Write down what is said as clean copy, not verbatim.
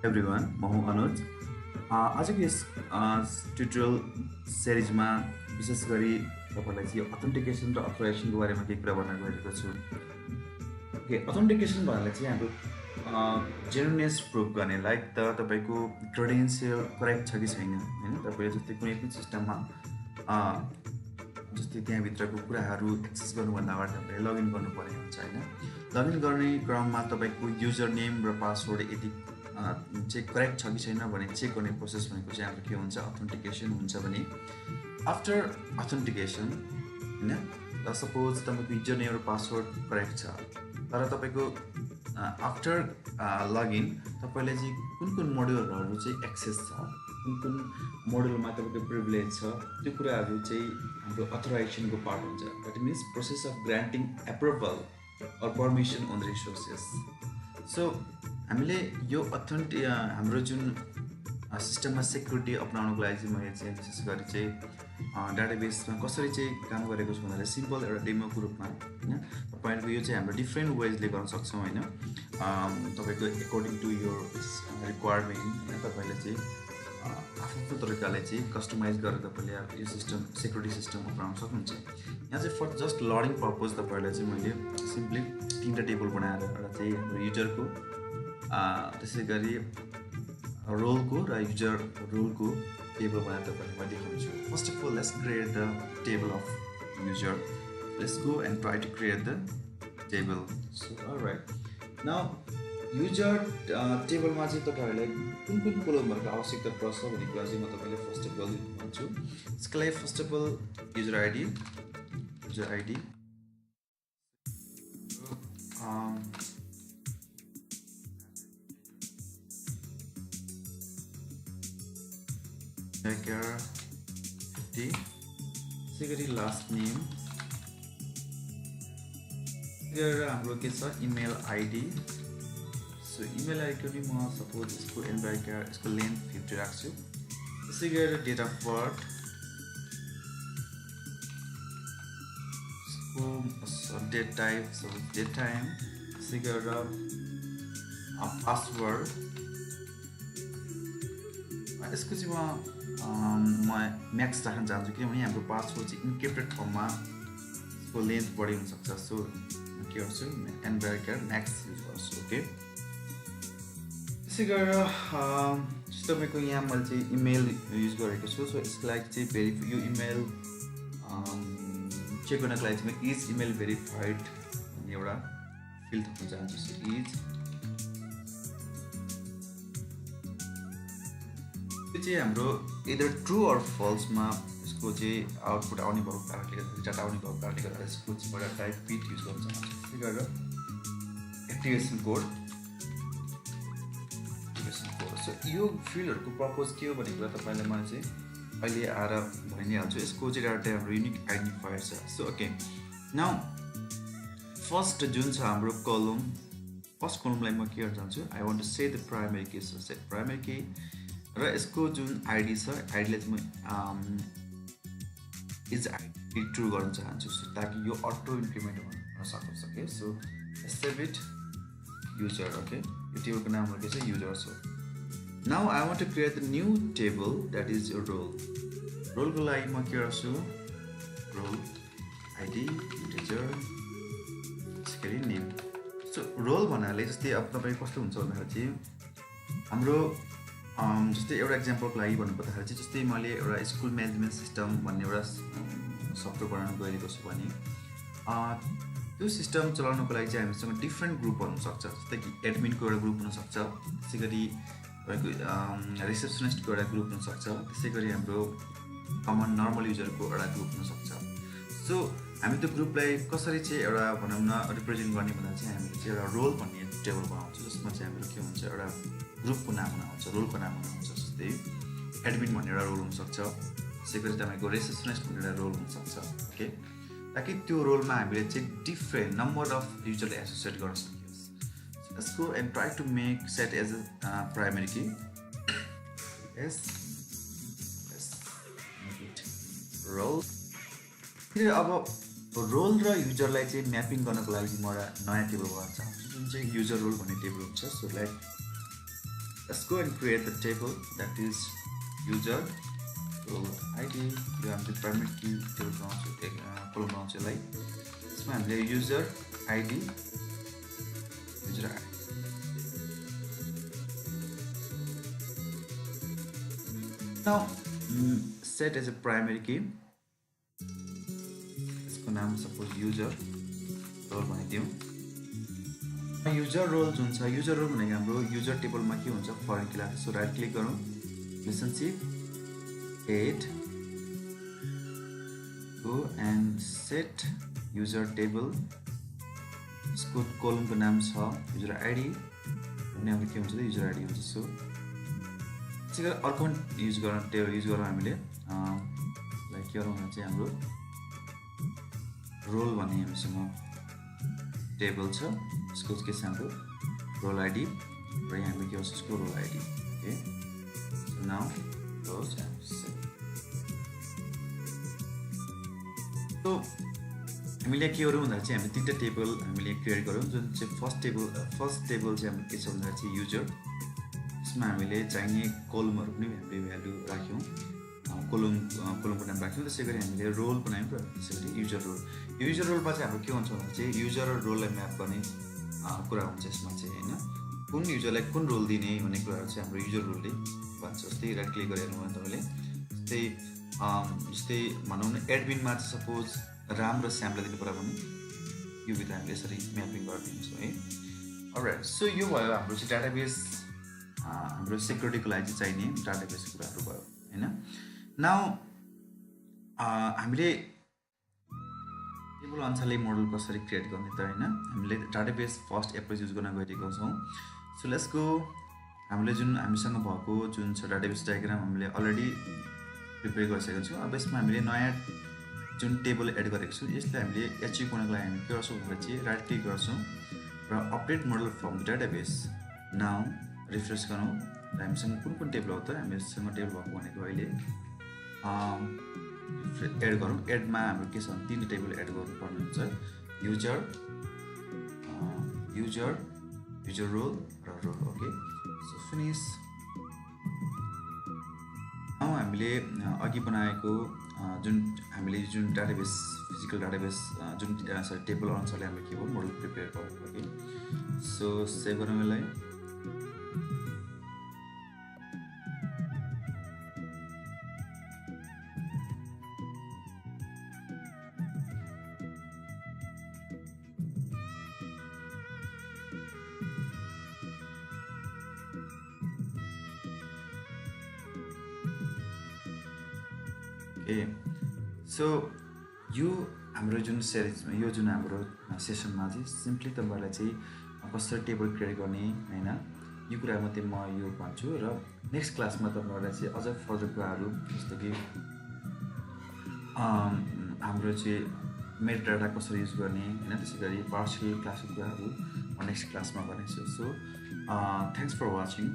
Everyone, म हुँ अनुज। आजको यस ट्युटोरियल सिरिजमा विशेष गरी तपाईँलाई चाहिँ यो अथेन्टिकेसन र अथोराइजेसनको बारेमा केही कुरा भन्न गइरहेको छु। ओके, अथेन्टिकेसन भन्नाले चाहिँ हाम्रो जेन्युइनेस प्रुभ गर्ने लाइक तपाईँको क्रेडेन्सियल करेक्ट छ कि छैन होइन। तपाईँले जस्तै कुनै पनि सिस्टममा जस्तै त्यहाँभित्रको कुराहरू एक्सेस गर्नुभन्दा अगाडि तपाईँले लगइन गर्नुपर्ने हुन्छ होइन। लगइन गर्ने क्रममा तपाईँको युजर नेम र पासवर्ड यदि चाहिँ करेक्ट छ कि छैन भने चेक गर्ने प्रोसेस भनेको चाहिँ हाम्रो के हुन्छ, अथेन्टिकेसन हुन्छ। भने आफ्टर अथेन्टिकेसन होइन, सपोज तपाईँको युजर नेम र पासवर्ड करेक्ट छ तर तपाईँको आफ्टर लगइन तपाईँले चाहिँ कुन कुन मोड्युलहरू चाहिँ एक्सेस छ, कुन कुन मोड्युलमा तपाईँको प्रिभिलेज छ, त्यो कुराहरू चाहिँ हाम्रो अथोराइजेसनको पार्ट हुन्छ। That means process of granting approval or permission on the resources. So हामीले यो हाम्रो जुन सिस्टममा सेक्युरिटी अपनाउनको लागि चाहिँ मैले चाहिँ विशेष गरी चाहिँ डाटाबेसमा कसरी चाहिँ काम गरेको छु भन्दाखेरि सिम्पल एउटा डेमोको रूपमा होइन। तपाईँहरूको यो चाहिँ हाम्रो डिफ्रेन्ट वेजले गर्न सक्छौँ होइन। तपाईँको एकर्डिङ टु यो रिक्वायरमेन्ट होइन, तपाईँले चाहिँ आफ्नो तरिकाले चाहिँ कस्टमाइज गरेर तपाईँले यो सिस्टम सेक्युरिटी सिस्टम अपनाउन सक्नुहुन्छ। यहाँ चाहिँ फर जस्ट लर्निङ पर्पज तपाईँहरूलाई चाहिँ मैले सिम्पली 3टा टेबल बनाएर एउटा चाहिँ हाम्रो युजरको, त्यसै गरी रोलको र युजर रोलको टेबल बनाएर तपाईँलाई म देखाउँछु। First of all let's create the table of user. Let's go and try to create the table. So alright, now user टेबलमा चाहिँ तपाईँहरूलाई कुन कुन कोलमहरूको आवश्यकता पर्छ भन्ने कुरा चाहिँ म तपाईँलाई फर्स्ट अफ अल भन्छु। यसको लागि first of all user ID त्यसै गरी लास्ट नेम गरेर हाम्रो के छ email ID. So email ID पनि म सपोज यसको एन्भाइकर यसको लेन्थ 50 राख्छु। त्यसै गरेर डेट अफ बर्थ, यसको डेट टाइप डेट टाइम, त्यसै गरेर पासवर्ड। यसको चाहिँ म म्याक्स राख्न चाहन्छु किनभने हाम्रो पासवर्ड चाहिँ इन्क्रिप्टेड फर्ममा यसको लेन्थ बढी हुनसक्छ। सो के गर्छु, एन्भाइकर म्याक्स युज गर्छु। ओके, त्यसै गरेर तपाईँको यहाँ मैले चाहिँ इमेल युज गरेको छु। सो यसको लागि चाहिँ यो इमेल चेक गर्नको लागि चाहिँ म इज इमेल भेरिफाइड भन्ने एउटा फिल्ड थप्न चाहन्छु। सो इज त्यो चाहिँ हाम्रो इदर ट्रु अर फल्समा यसको चाहिँ आउटपुट आउने भएको कारणले गर्दा, डाटा आउने भएको कारणले गर्दा यसको चाहिँ एउटा टाइप पिट युज गर्न चाहन्छु। त्यसै गरेर एक्टिभेसन कोड। सो यो फिल्डहरूको पर्पज के हो भन्ने कुरा तपाईँलाई मैले चाहिँ अहिले आएर भनि नै हाल्छु। यसको चाहिँ एउटा हाम्रो युनिक आइडेन्टिफायर छ। सो ओके, नाउ फर्स्ट जुन छ हाम्रो कलम, फर्स्ट कलमलाई म के गर्न चाहन्छु, I want to say the primary key. So set primary key र यसको जुन आइडी छ, आइडीलाई चाहिँ म इज आइडी ट्रु गर्न चाहन्छु। सो ताकि यो अटो इम्प्लिमेन्ट हुन सकोस्। Okay, so save it user. Okay, यो टेबलको नाम के छ, user. So now I want to create the new table that is your role. रोलको लागि म के गर्छु, रोल आइडी इन्टिजर त्यसरी नेम। सो रोल भन्नाले जस्तै अब तपाईँ कस्तो हुन्छ भन्दाखेरि चाहिँ हाम्रो जस्तै एउटा एक्जाम्पलको लागि भन्नुपर्दाखेरि चाहिँ जस्तै मैले एउटा स्कुल म्यानेजमेन्ट सिस्टम भन्ने एउटा सफ्टवेयर बनाउन गइरहेको छु भने त्यो सिस्टम चलाउनको लागि चाहिँ हामीसँग डिफ्रेन्ट ग्रुपहरू हुनसक्छ। जस्तै कि एडमिनको एउटा ग्रुप हुनसक्छ, त्यसै गरी तपाईँको रिसेप्सनिस्टको एउटा ग्रुप हुनसक्छ, त्यसै गरी हाम्रो कमन नर्मल युजरको एउटा ग्रुप हुनसक्छ। सो हामी त्यो ग्रुपलाई कसरी चाहिँ एउटा भनौँ न रिप्रेजेन्ट गर्ने भन्दा चाहिँ हामीले चाहिँ एउटा रोल भन्ने टेबल बनाउँछौँ, जसमा चाहिँ हाम्रो के हुन्छ, एउटा ग्रुपको नाम हुन आउँछ, रोलको नाम हुन आउँछ। जस्तै एडमिन भन्ने एउटा रोल हुनसक्छ, त्यसै गरी तपाईँको रिसेप्सनिस्ट भन्ने एउटा रोल हुनसक्छ। ओके, ताकि त्यो रोलमा हामीले चाहिँ डिफ्रेन्ट नम्बर अफ युजरलाई एसोसिएट गर्न सकियोस्। Let's go and try to make set as a primary key. यस रोल। अब रोल र युजरलाई चाहिँ म्यापिङ गर्नको लागि चाहिँ म एउटा नयाँ टेबल बनाउन चाहन्छु जुन चाहिँ युजर रोल भन्ने टेबल हुन्छ। So like Let's go and create the table that is user role ID. यो हामीले प्राइमेरी की टेबल बनाउँछु कोलम बनाउँछु यसलाई यसमा हामीले user ID now set as a primary key यसको नाम suppose user role बनाइदिउँ user role जुन छ user role भनेको हाम्रो user टेबलमा के हुन्छ फरेन की लाग्छ सो राइट क्लिक गरौँ relationship add go and set user table यसको कोलमको नाम छ user ID अनि हाम्रो के हुन्छ user ID हुन्छ सो त्यसै गरी अर्को युज गर्न टेबल युज गरौँ हामीले लाइक के गरौँ भने चाहिँ हाम्रो रोल भन्ने हामीसँग टेबल छ यसको के छ हाम्रो रोल आइडी र यहाँ हामी के गर्छ यसको role ID okay so now close and save सो हामीले के गरौँ भन्दा चाहिँ हामी तीनटा टेबल हामीले क्रिएट गरौँ जुन चाहिँ फर्स्ट टेबल चाहिँ हाम्रो के छ भन्दा चाहिँ युजर यसमा हामीले चाहिने कोलमहरु पनि हामीले भ्यालु राख्यौं कोलमको नाम राख्यौं त्यसै गरी हामीले रोल बनायौं र त्यसै गरी युजर रोलमा चाहिँ हाम्रो के हुन्छ भन्दा चाहिँ युजर र रोललाई म्याप गर्ने कुरा हुन्छ यसमा चाहिँ हैन कुन युजरलाई कुन रोल दिने भन्ने कुराहरु चाहिँ हाम्रो युजर रोलले भन्छ जस्तै राइट क्लिक गरेर हेर्नु भने तपाईले जस्तै भनौं न एडमिनमा चाहिँ सपोज राम र श्यामलाई दिनु पर्यो भने यो भित्र हामीले यसरी म्यापिङ गरिदिन्छौं है अलराइट सो यो भयो हाम्रो चाहिँ डाटाबेस हाम्रो सेक्युरिटीको लागि चाहिने डाटाबेस कुराहरु भयो हैन नाउ हामीले टेबल अनुसारले मोडल कसरी क्रिएट गर्ने त हैन हामीले डाटाबेस फर्स्ट एप्रोच युज गर्न गइरहेको छौं सो लेट्स गो हामीले जुन हामीसँग भएको जुन छ डाटाबेस डायग्राम हामीले अलरेडी प्रिपेयर गरिसकेका छौं अब यसमा हामीले नयाँ जुन टेबल एड गरेको छौं यसलाई हामीले एचिभ गर्नको लागि हामी के गर्छौं भन्दा चाहिँ राइट क्लिक गर्छौं र update model from the database now refresh गरौँ हामीसँग कुन टेबल हो त हामीसँग टेबल भएको भनेको अहिले एड गरौँ एडमा हाम्रो के छ तीन टेबल एड गर्नुपर्ने हुन्छ युजर रोल र रोल ओके सो फिनिश अब हामीले अघि बनाएको जुन डाटाबेस फिजिकल डाटाबेस जुन टेबल अनुसारले हामीले के हो मोडल प्रिपेयर गरेको ओके सो सेभ गरौँ यसलाई Okay, so यो हाम्रो जुन सिरिजमा यो जुन हाम्रो सेसनमा चाहिँ सिम्पली तपाईहरुलाई चाहिँ कसरी टेबल क्रिएट गर्ने हैन यो कुरा मात्रै म यो भन्छु र नेक्स्ट क्लासमा तपाईहरुलाई चाहिँ अझ फर्दर कुराहरु जस्तो कि हाम्रो चाहिँ मेटाडाटा कसरी युज गर्ने हैन त्यसैगरी पार्शियल क्लासको कुराहरु नेक्स्ट क्लासमा गर्नेछु सो थ्यांक्स फर वाचिङ